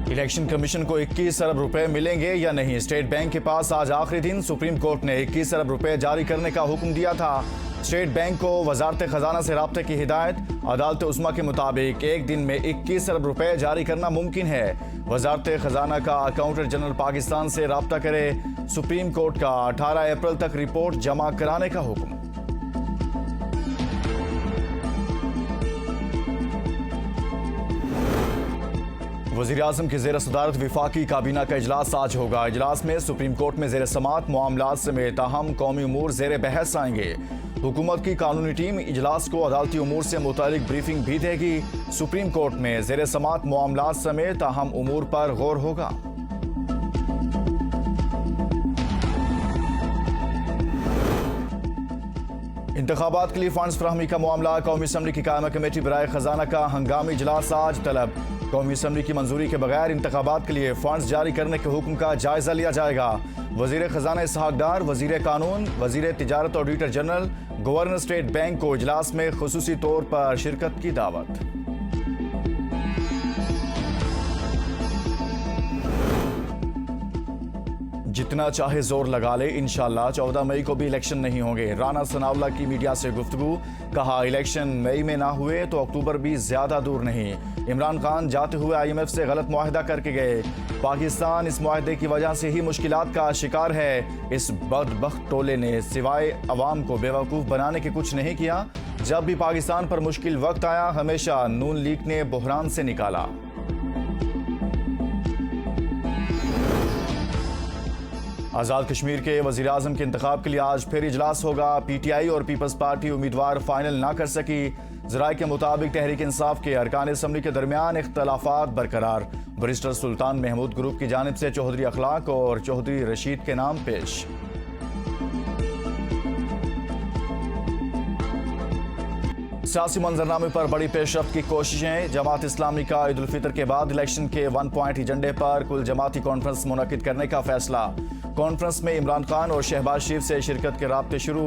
Election commission को 21 अरब रुपए मिलेंगे या नहीं। स्टेट बैंक के पास आज आखिरी दिन। सुप्रीम कोर्ट ने 21 अरब रुपए जारी करने का हुक्म दिया था। स्टेट बैंक को वजारत खजाना से राब्ते की हिदायत। अदालत उस्मा के मुताबिक एक दिन में 21 अरब रुपए जारी करना मुमकिन है। वजारत खजाना का अकाउंटेंट जनरल पाकिस्तान से राब्ता करे। सुप्रीम कोर्ट का 18 अप्रैल तक रिपोर्ट जमा कराने का हुक्म। वज़ीर-ए-आज़म की ज़ेर सदारत विफाकी काबीना का इजलास आज होगा। इजलास में सुप्रीम कोर्ट में ज़ेर समात मामलात समेत अहम कौमी उमूर ज़ेर बहस आएंगे। हुकूमत की कानूनी टीम इजलास को अदालती उमूर से मुतालिक ब्रीफिंग भी देगी। सुप्रीम कोर्ट में ज़ेर समात मामलात समेत अहम उमूर पर गौर होगा। इंतखाबात के लिए फंड्स फराहमी का मामला। कौमी असम्बली की कायमा कमेटी बराए खजाना का हंगामी इजलास आज तलब। कौमी असम्बली की मंजूरी के बगैर इंतखाबात के लिए फंड्स जारी करने के हुक्म का जायजा लिया जाएगा। वजीर खजाना इसहाक डार, वजीर कानून, वजीर तिजारत auditor general, governor state bank को इजलास में खुसूसी तौर पर शिरकत की दावत। जितना चाहे जोर लगा ले, इंशाल्लाह 14 मई को भी इलेक्शन नहीं होंगे। राना सनाउल्लाह की मीडिया से गुफ्तगू। कहा, इलेक्शन मई में ना हुए तो अक्टूबर भी ज्यादा दूर नहीं। इमरान खान जाते हुए IMF से गलत मुआहदा करके गए। पाकिस्तान इस मुआहदे की वजह से ही मुश्किलात का शिकार है। इस बदबख्त टोले ने सिवाय अवाम को बेवकूफ़ बनाने के कुछ नहीं किया। जब भी पाकिस्तान पर मुश्किल वक्त आया, हमेशा नून लीग ने बहरान से निकाला। आज़ाद कश्मीर के वज़ीर-ए-आज़म के इंतखाब के लिए आज फिर इजलास होगा। PTI और पीपल्स पार्टी उम्मीदवार फाइनल ना कर सकी। ज़राए के मुताबिक तहरीक इंसाफ के अरकान असम्बली के दरमियान इख्तलाफात बरकरार। बैरिस्टर सुल्तान महमूद ग्रुप की जानिब से चौधरी अखलाक और चौधरी रशीद के नाम पेश। सियासी मंजरनामे पर बड़ी पेशरफ्त की कोशिशें। जमात इस्लामी का ईद उल फितर के बाद इलेक्शन के 1 पॉइंट एजेंडे पर कुल जमाती कॉन्फ्रेंस मुनक्किद करने का फैसला। कॉन्फ्रेंस में इमरान खान और शहबाज शरीफ से शिरकत के राब्ते शुरू।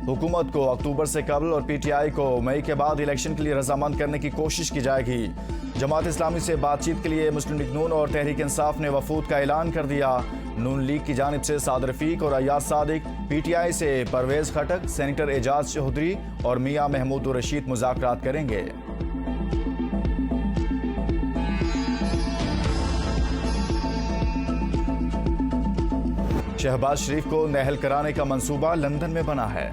हुकूमत को अक्टूबर से कबल और PTI को मई के बाद इलेक्शन के लिए रजामंद करने की कोशिश की जाएगी। जमात इस्लामी से बातचीत के लिए मुस्लिम लीग नून और तहरीक इंसाफ ने वफूद का ऐलान कर दिया। नून लीग की जानिब से साद रफीक और अयाज सादिक, PTI से परवेज खटक, सेनेटर एजाज चौधरी और मियां महमूद रशीद मुज़ाकरात करेंगे। शहबाज शरीफ को नहल कराने का मंसूबा लंदन में बना है।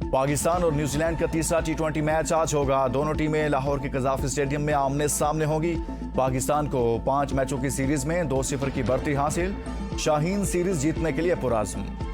पाकिस्तान और न्यूजीलैंड का तीसरा T20 मैच आज होगा। दोनों टीमें लाहौर के कज़ाफ़ी स्टेडियम में आमने सामने होंगी। पाकिस्तान को 5 मैचों की सीरीज में 2-0 की बढ़ती हासिल। शाहीन सीरीज जीतने के लिए पुरआज़्म।